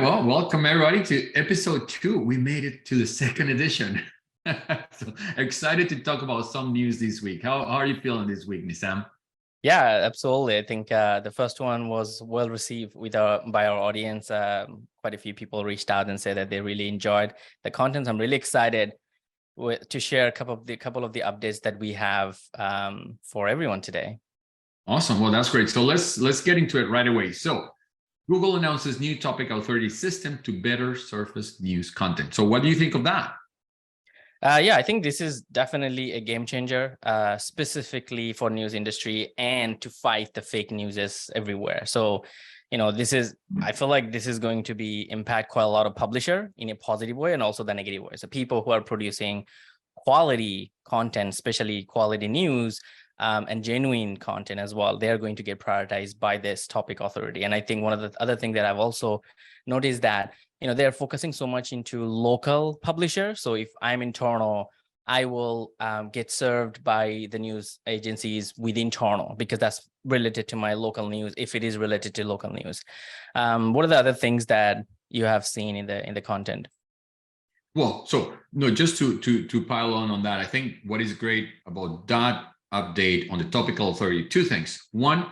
right, well, welcome everybody to episode 2. We made it to the second edition. So excited to talk about some news this week. How are you feeling this week, Nisam? Yeah, absolutely. I think the first one was well received by our audience. Quite a few people reached out and said that they really enjoyed the content. I'm really excited to share a couple of the updates that we have for everyone today. Awesome. Well, that's great. So let's get into it right away. So Google announces new topic authority system to better surface news content. So what do you think of that? Yeah, I think this is definitely a game changer, specifically for news industry and to fight the fake news everywhere. So, I feel like this is going to impact quite a lot of publisher in a positive way and also the negative way. So people who are producing quality content, especially quality news, and genuine content as well, they're going to get prioritized by this topic authority. And I think one of the other things that I've also noticed that, they're focusing so much into local publishers. So if I'm internal, I will get served by the news agencies within Toronto because that's related to my local news, if it is related to local news. What are the other things that you have seen in the content? Well, so no, just to pile on that, I think what is great about that update on the topical authority, two things. One,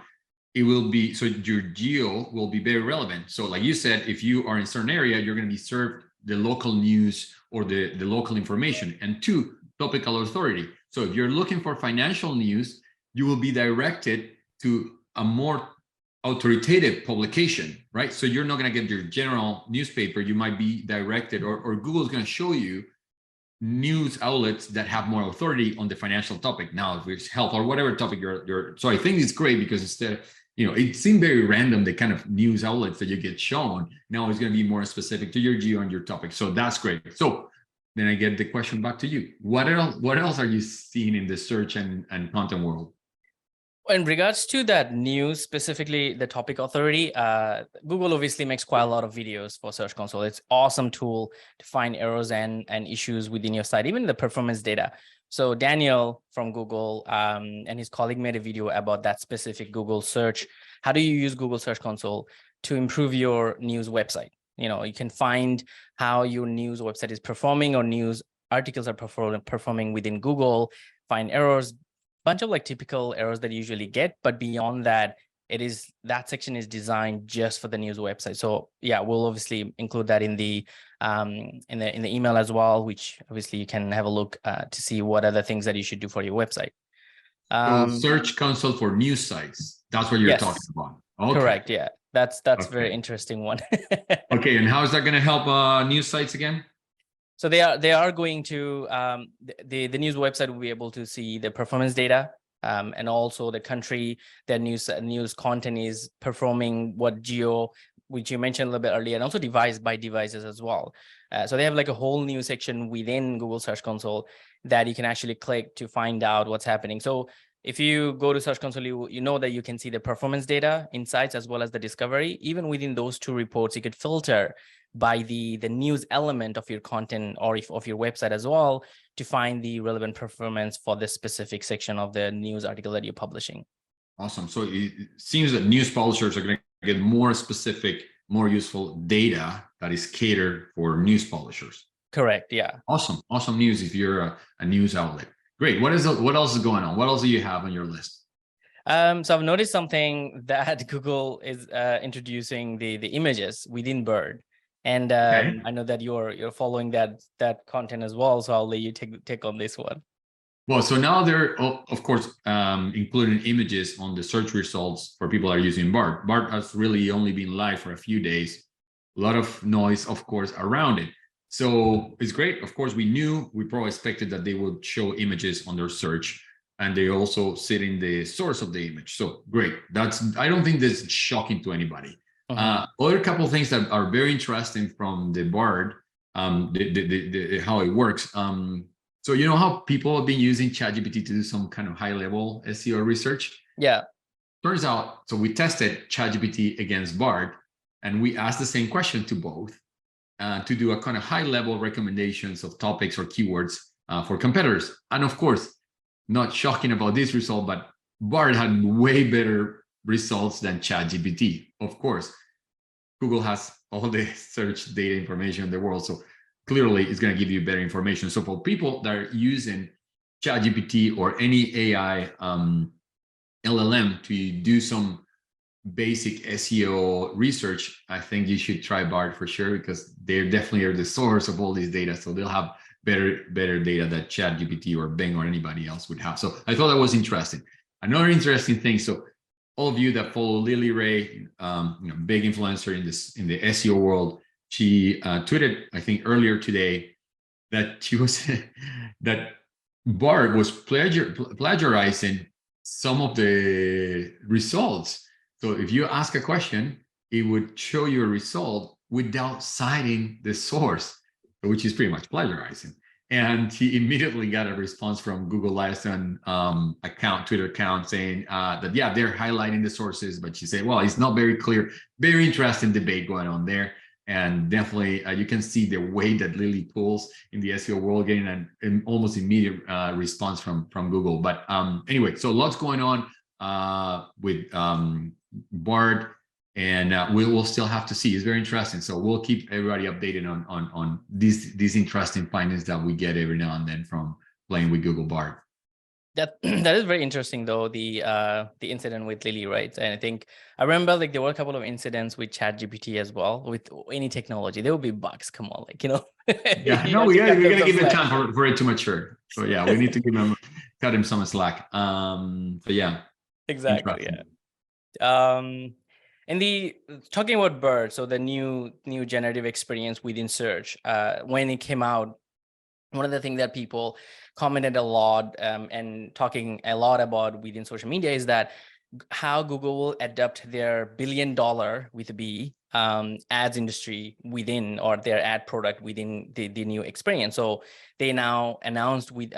it will be, so your geo will be very relevant. So like you said, if you are in a certain area, you're going to be served the local news or the local information. And two, topical authority. So if you're looking for financial news, you will be directed to a more authoritative publication, right? So you're not going to get your general newspaper. You might be directed, or Google's going to show you news outlets that have more authority on the financial topic. Now, if it's health or whatever topic you're so I think it's great because instead, it seemed very random, the kind of news outlets that you get shown. Now it's going to be more specific to your geo and your topic. So that's great. So then I get the question back to you. What else are you seeing in the search and content world? In regards to that news, specifically the topic authority, Google obviously makes quite a lot of videos for Search Console. It's an awesome tool to find errors and issues within your site, even the performance data. So Daniel from Google and his colleague made a video about that specific Google search. How do you use Google Search Console to improve your news website? You can find how your news website is performing or news articles are performing within Google, find errors, bunch of typical errors that you usually get, but beyond that, that section is designed just for the news website. So yeah, we'll obviously include that in the email as well, which obviously you can have a look to see what are the things that you should do for your website. So Search Console for news sites. That's what you're talking about. Okay. Correct. Yeah, that's okay. Very interesting one. Okay, and how is that going to help news sites again? So they are going to the news website will be able to see the performance data and also the country that news content is performing, what geo, which you mentioned a little bit earlier, and also device by devices as well. So they have a whole new section within Google Search Console that you can actually click to find out what's happening. So if you go to Search Console, you know that you can see the performance data, insights, as well as the discovery. Even within those two reports, you could filter by the news element of your content or of your website as well to find the relevant performance for the specific section of the news article that you're publishing. Awesome. So it seems that news publishers are going to get more specific, more useful data that is catered for news publishers. Correct. Yeah. Awesome. Awesome news if you're a news outlet. Great. What else is going on? What else do you have on your list? So I've noticed something that Google is introducing the images within Bird. And okay. I know that you're following that content as well, so I'll let you take on this one. Well, so now they're of course including images on the search results for people that are using BART. BART has really only been live for a few days. A lot of noise, of course, around it. So it's great. Of course, we probably expected that they would show images on their search, and they also sit in the source of the image. So great. I don't think this is shocking to anybody. Other couple of things that are very interesting from the BARD, how it works. So you know how people have been using ChatGPT to do some kind of high-level SEO research? Yeah. Turns out, so we tested ChatGPT against BARD, and we asked the same question to both to do a kind of high-level recommendations of topics or keywords for competitors. And of course, not shocking about this result, but BARD had way better results than ChatGPT. Of course, Google has all the search data information in the world. So clearly it's going to give you better information. So for people that are using ChatGPT or any AI LLM to do some basic SEO research, I think you should try Bard for sure, because they definitely are the source of all this data. So they'll have better data that ChatGPT or Bing or anybody else would have. So I thought that was interesting. Another interesting thing. So all of you that follow Lily Ray, big influencer in the SEO world, she tweeted, I think earlier today, that she was that Bard was plagiarizing some of the results. So if you ask a question, it would show you a result without citing the source, which is pretty much plagiarizing. And he immediately got a response from Google Liaison Twitter account saying that, yeah, they're highlighting the sources, but she said, well, it's not very clear. Very interesting debate going on there. And definitely you can see the way that Lily pulls in the SEO world, getting an almost immediate response from Google. But anyway, so lots going on with Bard, and we'll still have to see. It's very interesting. So we'll keep everybody updated on these interesting findings that we get every now and then from playing with Google Bard. That is very interesting, though, the incident with Lily, right? And I think I remember like there were a couple of incidents with ChatGPT as well. With any technology, there will be bugs. Come on, like Yeah, no, we're gonna give it time for it to mature. So yeah, we need to cut him some slack. So yeah, exactly. Yeah. And talking about Bird, so the new generative experience within search, when it came out, one of the things that people commented a lot and talking a lot about within social media is that how Google will adapt their $1 billion with a B ads industry within, or their ad product within the new experience. So they now announced with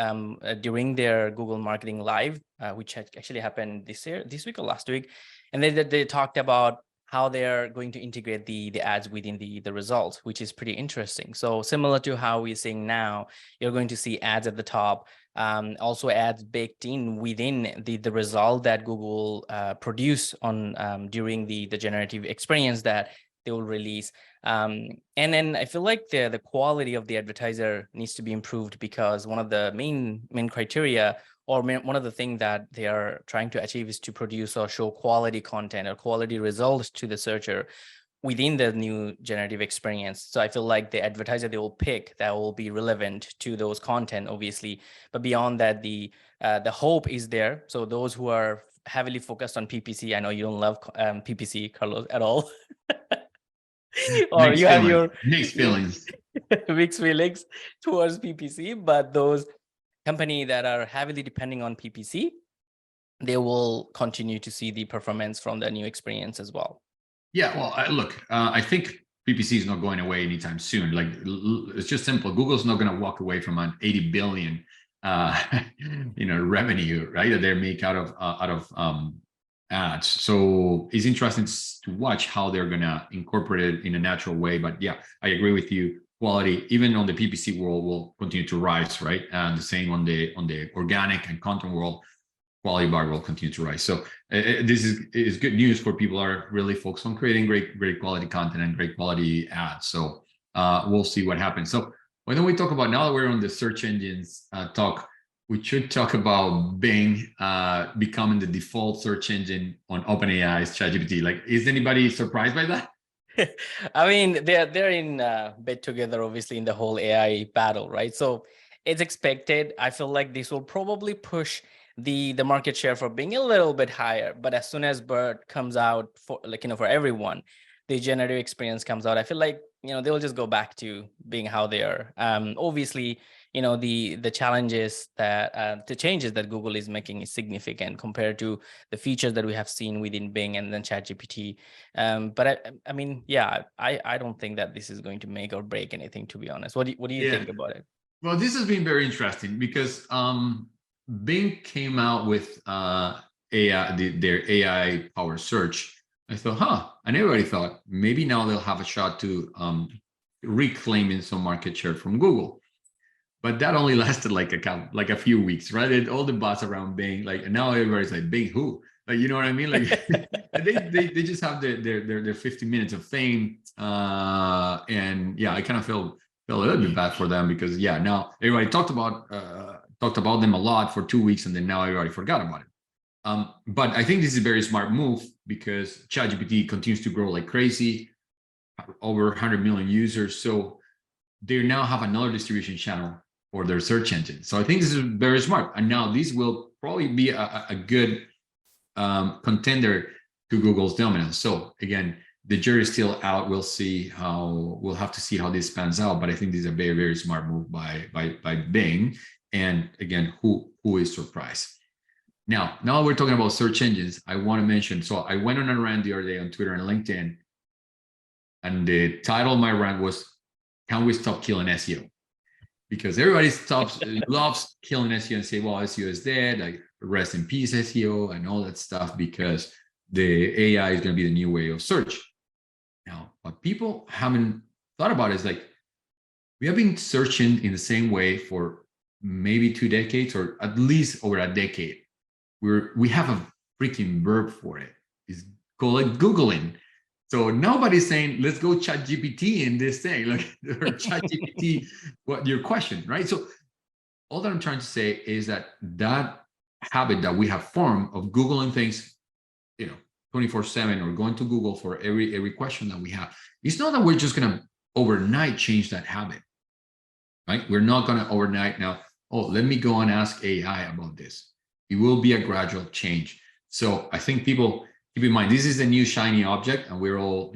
during their Google Marketing Live, which actually happened this week or last week, and they talked about how they're going to integrate the ads within the results, which is pretty interesting. So similar to how we're seeing now, you're going to see ads at the top, also ads baked in within the result that Google produce on during the generative experience that they will release. And then I feel like the quality of the advertiser needs to be improved, because one of the main criteria, or one of the things that they are trying to achieve, is to produce or show quality content or quality results to the searcher within the new generative experience. So I feel like the advertiser they will pick that will be relevant to those content, obviously. But beyond that, the hope is there. So those who are heavily focused on PPC, I know you don't love PPC, Carlos, at all. Or mixed you have feelings. your mixed feelings. mixed feelings towards PPC, but those company that are heavily depending on PPC, they will continue to see the performance from the new experience as well. Yeah, well, look, I think PPC is not going away anytime soon. Like, it's just simple. Google's not going to walk away from an 80 billion, revenue, right, that they make out of ads. So it's interesting to watch how they're going to incorporate it in a natural way. But yeah, I agree with you. Quality, even on the PPC world, will continue to rise, right? And the same on the organic and content world. Quality bar will continue to rise. So this is good news for people who are really focused on creating great quality content and great quality ads. So we'll see what happens. So why don't we talk about, now that we're on the search engines talk, we should talk about Bing becoming the default search engine on OpenAI's ChatGPT. Like, is anybody surprised by that? I mean, they're in bed together, obviously, in the whole AI battle, right? So it's expected. I feel like this will probably push the market share for Bing a little bit higher. But as soon as Bird comes out for for everyone, the generative experience comes out, I feel like they will just go back to being how they are. Obviously, the challenges that the changes that Google is making is significant compared to the features that we have seen within Bing and then ChatGPT. But I mean, yeah, I don't think that this is going to make or break anything, to be honest. What do you think about it? Well, this has been very interesting because Bing came out with AI, their AI powered search. I thought, and everybody thought maybe now they'll have a shot to reclaiming some market share from Google. But that only lasted like a few weeks, right? And all the buzz around Bing, like, now everybody's like, Bing who? Like, you know what I mean? Like they just have their 50 minutes of fame. And yeah, I kind of feel a little bit bad for them because yeah, now everybody talked about them a lot for 2 weeks, and then now everybody forgot about it. But I think this is a very smart move because ChatGPT continues to grow like crazy, over 100 million users. So they now have another distribution channel for their search engine. So I think this is very smart. And now this will probably be a good contender to Google's dominance. So again, the jury is still out. We'll have to see how this pans out. But I think this is a very, very smart move by Bing. And again, who is surprised? Now we're talking about search engines. I want to mention, so I went on a rant the other day on Twitter and LinkedIn, and the title of my rant was, "Can we stop killing SEO?" Because everybody loves killing SEO and say, well, SEO is dead, like rest in peace SEO and all that stuff, because the AI is going to be the new way of search. Now, what people haven't thought about is like, we have been searching in the same way for maybe 2 decades, or at least over a decade. We have a freaking verb for it. It's called like Googling. So nobody's saying, let's go ChatGPT in this thing, like, or ChatGPT, what your question, right? So all that I'm trying to say is that habit that we have formed of Googling things, 24/7, or going to Google for every question that we have, it's not that we're just going to overnight change that habit, right? We're not going to overnight now, let me go and ask AI about this. It will be a gradual change. So I think people keep in mind, this is a new shiny object, and we're all,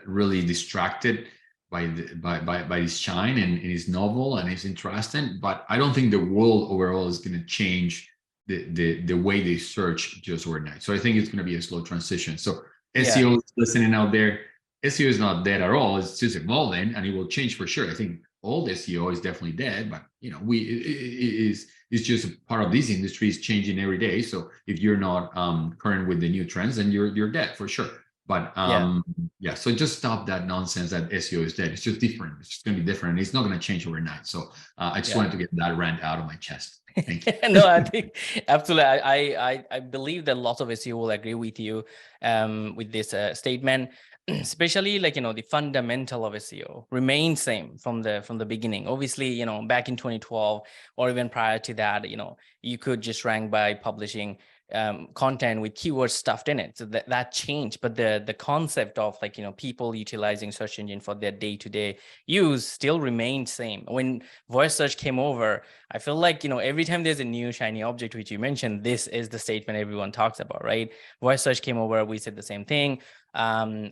really distracted by this shine, and it's novel and it's interesting. But I don't think the world overall is going to change the way they search just overnight. So I think it's going to be a slow transition. So SEO listening out there, SEO is not dead at all. It's just evolving, and it will change for sure. I think old SEO is definitely dead, but it's just a part of this industry is changing every day. So if you're not current with the new trends, then you're dead for sure. But so just stop that nonsense that SEO is dead. It's just different. It's just going to be different. It's not going to change overnight. So I just wanted to get that rant out of my chest. Thank you. No, I think absolutely. I believe that lots of SEO will agree with you with this statement. Especially like, the fundamental of SEO remains same from the beginning. Obviously, back in 2012 or even prior to that, you could just rank by publishing content with keywords stuffed in it. So that changed, but the concept of like, people utilizing search engine for their day-to-day use still remained same. When voice search came over, I feel like, every time there's a new shiny object, which you mentioned, this is the statement everyone talks about, right? Voice search came over, we said the same thing. All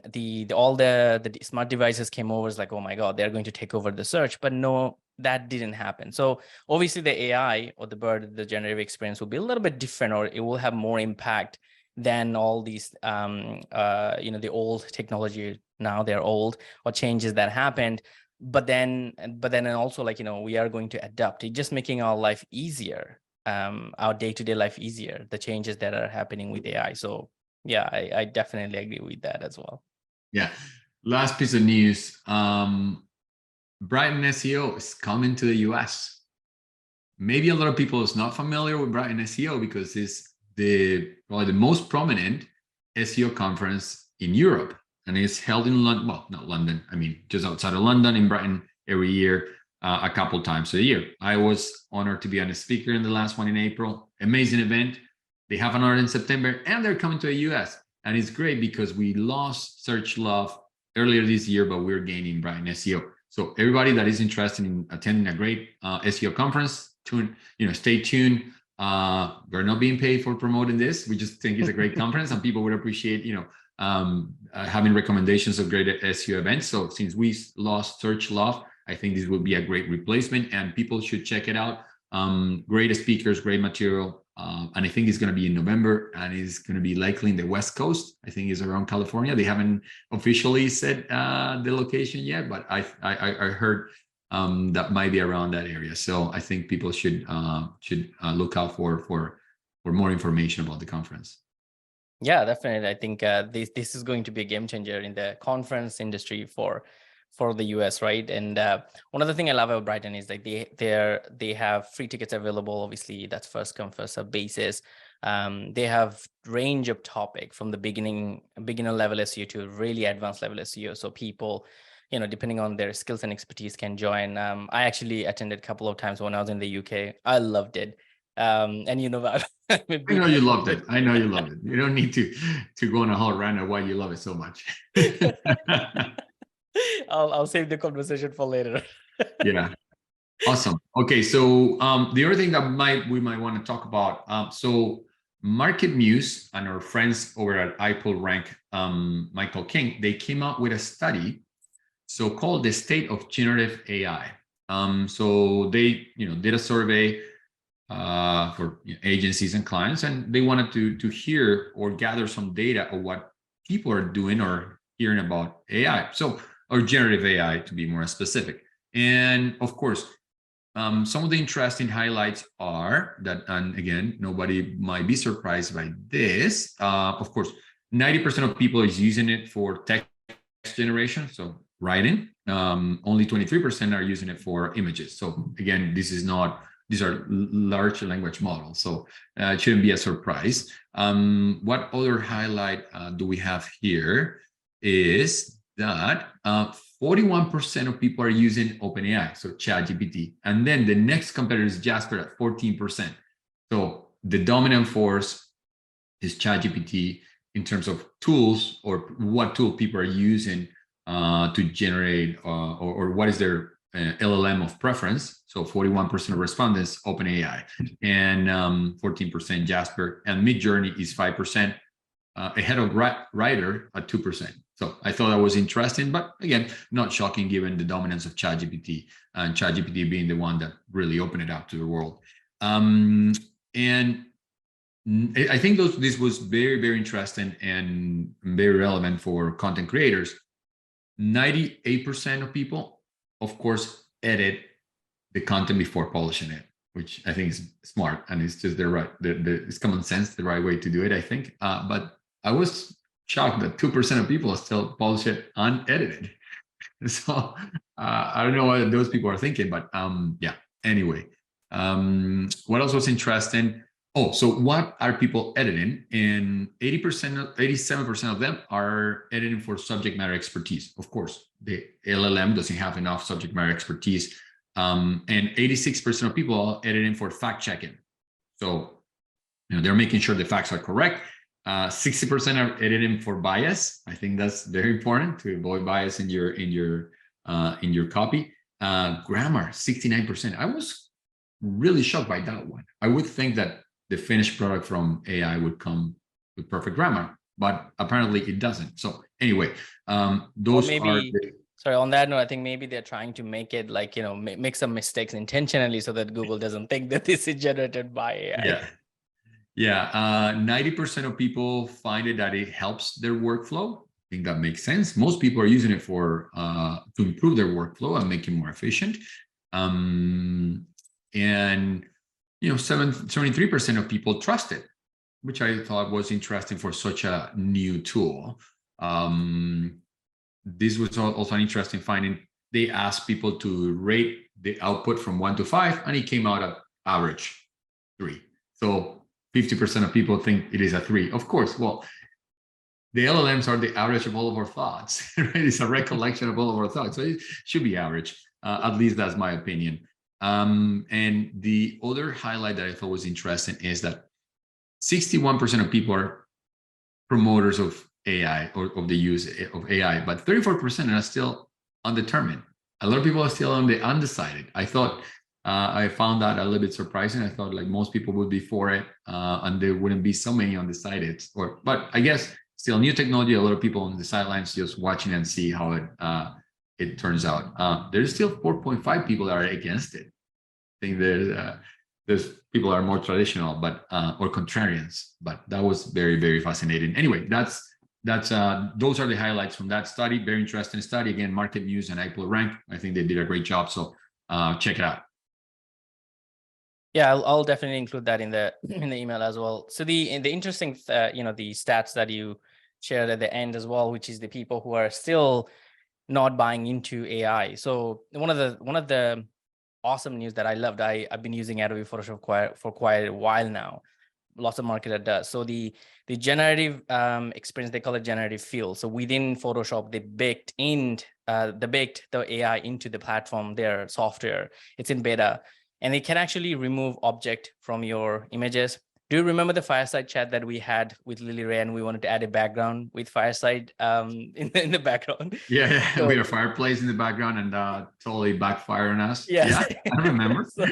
the smart devices came over, it's like, oh my God, they're going to take over the search. But no, that didn't happen. So obviously the AI or the generative experience will be a little bit different, or it will have more impact than all these the old technology. Now they're old, or changes that happened. But then also, like, we are going to adapt. It's just making our life easier, our day-to-day life easier, the changes that are happening with AI. So yeah, I definitely agree with that as well. Yeah. Last piece of news. BrightonSEO is coming to the US. Maybe a lot of people is not familiar with BrightonSEO because it's probably the most prominent SEO conference in Europe, and it's held in London. Well, not London. I mean, just outside of London, in Brighton, every year, a couple times a year. I was honored to be a speaker in the last one in April. Amazing event. They have another in September, and they're coming to the US, and it's great because we lost Search Love earlier this year, but we're gaining BrightonSEO. So everybody that is interested in attending a great SEO conference, stay tuned. We're not being paid for promoting this. We just think it's a great conference, and people would appreciate, having recommendations of great SEO events. So since we lost Search Love, I think this will be a great replacement, and people should check it out. Great speakers, great material. And I think it's going to be in November, and it's going to be likely in the West Coast. I think it's around California. They haven't officially said the location yet, but I heard that might be around that area. So I think people should look out for more information about the conference. Yeah, definitely. I think this is going to be a game changer in the conference industry for the US, right? And one other thing I love about Brighton is like they have free tickets available. Obviously, that's first come first serve basis. They have range of topic from the beginner level SEO to really advanced level SEO. So people, depending on their skills and expertise, can join. I actually attended a couple of times when I was in the UK. I loved it. And I know you loved it. I know you loved it. You don't need to go on a whole rant of why you love it so much. I'll save the conversation for later. Yeah. Awesome. Okay, so the other thing that we might want to talk about. So Market Muse and our friends over at iPullrank, Michael King, they came out with a study, so called the State of Generative AI. So they did a survey for agencies and clients, and they wanted to hear or gather some data of what people are doing or hearing about AI. So, or generative AI to be more specific. And of course, some of the interesting highlights are that, and again, nobody might be surprised by this. Of course, 90% of people is using it for text generation, so writing. Only 23% are using it for images. So again, these are large language models, so it shouldn't be a surprise. What other highlight do we have here is that 41% of people are using OpenAI, so ChatGPT. And then the next competitor is Jasper at 14%. So the dominant force is ChatGPT in terms of tools, or what tool people are using to generate, or what is their LLM of preference. So 41% of respondents, OpenAI, and 14% Jasper, and Midjourney is 5%, ahead of Writer at 2%. So I thought that was interesting, but again, not shocking given the dominance of ChatGPT, and ChatGPT being the one that really opened it up to the world. And I think this was very, very interesting and very relevant for content creators. 98% of people, of course, edit the content before publishing it, which I think is smart, and it's just it's common sense, the right way to do it, I think. But I was shocked that 2% of people still publish it unedited. So I don't know what those people are thinking, but yeah. Anyway, what else was interesting? Oh, so what are people editing? And 87% of them are editing for subject matter expertise. Of course, the LLM doesn't have enough subject matter expertise. And 86% of people are editing for fact checking. So they're making sure the facts are correct. 60% are editing for bias. I think that's very important to avoid bias in your copy. Grammar, 69%. I was really shocked by that one. I would think that the finished product from AI would come with perfect grammar, but apparently it doesn't. So anyway, those are. Sorry, on that note, I think maybe they're trying to make it like, make some mistakes intentionally so that Google doesn't think that this is generated by AI. Yeah. 90% of people find it that it helps their workflow. I think that makes sense. Most people are using it for to improve their workflow and make it more efficient. And 73% of people trust it, which I thought was interesting for such a new tool. This was also an interesting finding. They asked people to rate the output from 1 to 5, and it came out at average 3. So 50% of people think it is a 3. Of course, well, the LLMs are the average of all of our thoughts, right? It's a recollection of all of our thoughts, so it should be average. At least that's my opinion. And the other highlight that I thought was interesting is that 61% of people are promoters of AI or of the use of AI, but 34% are still undetermined. A lot of people are still on the undecided. I thought I found that a little bit surprising. I thought like most people would be for it, and there wouldn't be so many undecided. But I guess still new technology. A lot of people on the sidelines just watching and see how it turns out. There's still 4.5 people that are against it. I think there's people are more traditional, but or contrarians. But that was very, very fascinating. Anyway, those are the highlights from that study. Very interesting study. Again, Market Muse and iPullrank. I think they did a great job. So check it out. Yeah, I'll definitely include that in the email as well. So the interesting the stats that you shared at the end as well, which is the people who are still not buying into AI. So one of the awesome news that I loved, I've been using Adobe Photoshop for quite a while now. lots of marketer does. So the generative experience, they call it generative fill. So within Photoshop, they baked the AI into the platform, their software. It's in beta, and it can actually remove object from your images. Do you remember the fireside chat that we had with Lily Ray, and we wanted to add a background with fireside in the background? Yeah, So, we had a fireplace in the background and totally backfire on us. yes. Yeah, I remember. So,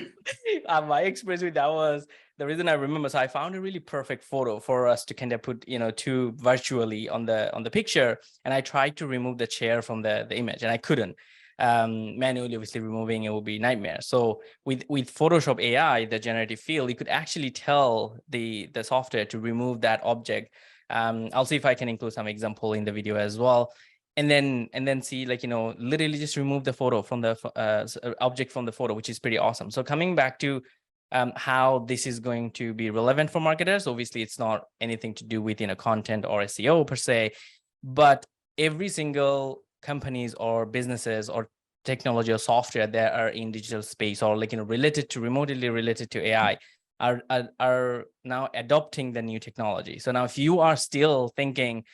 my experience with that was the reason I remember. So I found a really perfect photo for us to kind of put, two virtually on the picture, and I tried to remove the chair from the image, and I couldn't. Manually, obviously, removing it would be a nightmare. So with Photoshop AI, the generative fill, you could actually tell the software to remove that object. I'll see if I can include some example in the video as well. And then see, literally just remove the photo from the object from the photo, which is pretty awesome. So coming back to how this is going to be relevant for marketers, obviously it's not anything to do with content or SEO per se, but every single companies or businesses or technology or software that are in digital space or remotely related to AI are now adopting the new technology. So now if you are still thinking,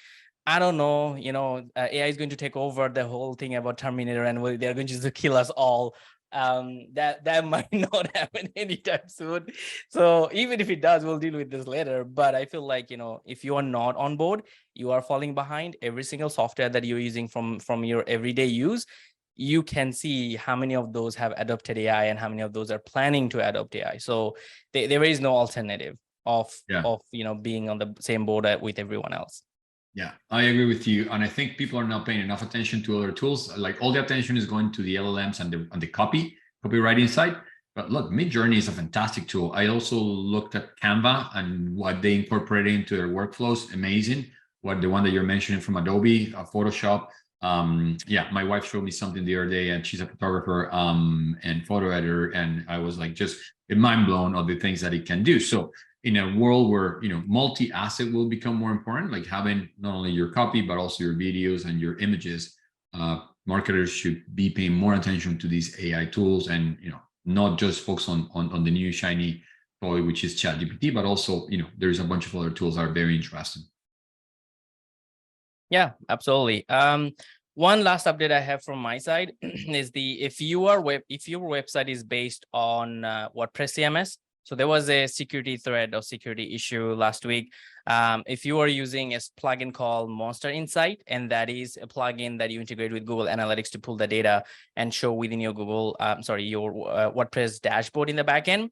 I don't know, AI is going to take over the whole thing about Terminator and they're going to just kill us all, that might not happen anytime soon. So even if it does, we'll deal with this later. But I feel like, if you are not on board, you are falling behind. Every single software that you're using from your everyday use, you can see how many of those have adopted AI and how many of those are planning to adopt AI. So there is no alternative of being on the same board with everyone else. Yeah, I agree with you. And I think people are not paying enough attention to other tools. Like all the attention is going to the LLMs and the copywriting side. But look, Midjourney is a fantastic tool. I also looked at Canva and what they incorporated into their workflows. Amazing. The one that you're mentioning from Adobe, Photoshop. Yeah, my wife showed me something the other day, and she's a photographer and photo editor, and I was like just mind blown of the things that it can do. So in a world where multi-asset will become more important, like having not only your copy but also your videos and your images, marketers should be paying more attention to these AI tools, and not just focus on the new shiny toy, which is ChatGPT, but also there's a bunch of other tools that are very interesting. Yeah, absolutely. One last update I have from my side is if your website is based on WordPress CMS. So there was a security thread or security issue last week. If you are using a plugin called MonsterInsights, and that is a plugin that you integrate with Google Analytics to pull the data and show within your your WordPress dashboard in the backend.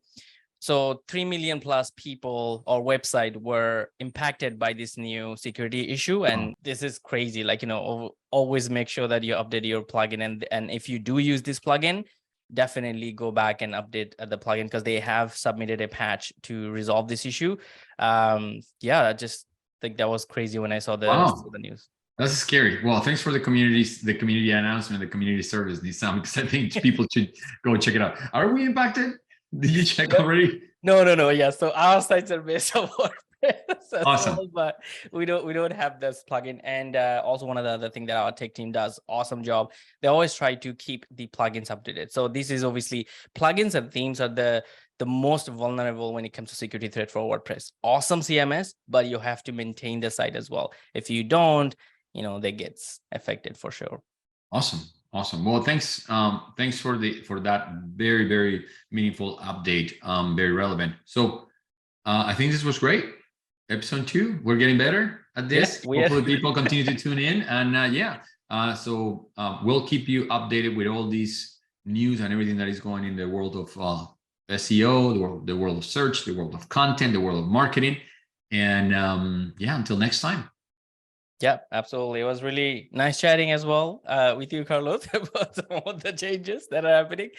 So 3 million plus people or website were impacted by this new security issue. And this is crazy. Always make sure that you update your plugin. And if you do use this plugin, definitely go back and update the plugin, because they have submitted a patch to resolve this issue. Yeah, I just think that was crazy when I saw the news. That's scary. Well, thanks for the community announcement, the community service, Nisam, because I think people should go check it out. Are we impacted? Did you check already? No. Yeah. So our sites are based on WordPress. Awesome. Well, but we don't have this plugin. And also one of the other thing that our tech team does, awesome job. They always try to keep the plugins updated. So this is obviously plugins and themes are the most vulnerable when it comes to security threat for WordPress. Awesome CMS, but you have to maintain the site as well. If you don't, they get affected for sure. Awesome. Well, thanks for that very, very meaningful update. Very relevant. So I think this was great. Episode 2, we're getting better at this. Yeah, hopefully people continue to tune in, and so we'll keep you updated with all these news and everything that is going in the world of SEO, the world of search, the world of content, the world of marketing, and until next time. Yeah, absolutely. It was really nice chatting as well with you, Carlos, about some of the changes that are happening.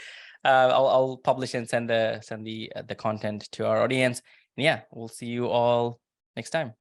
I'll publish and send the content to our audience. And yeah, we'll see you all next time.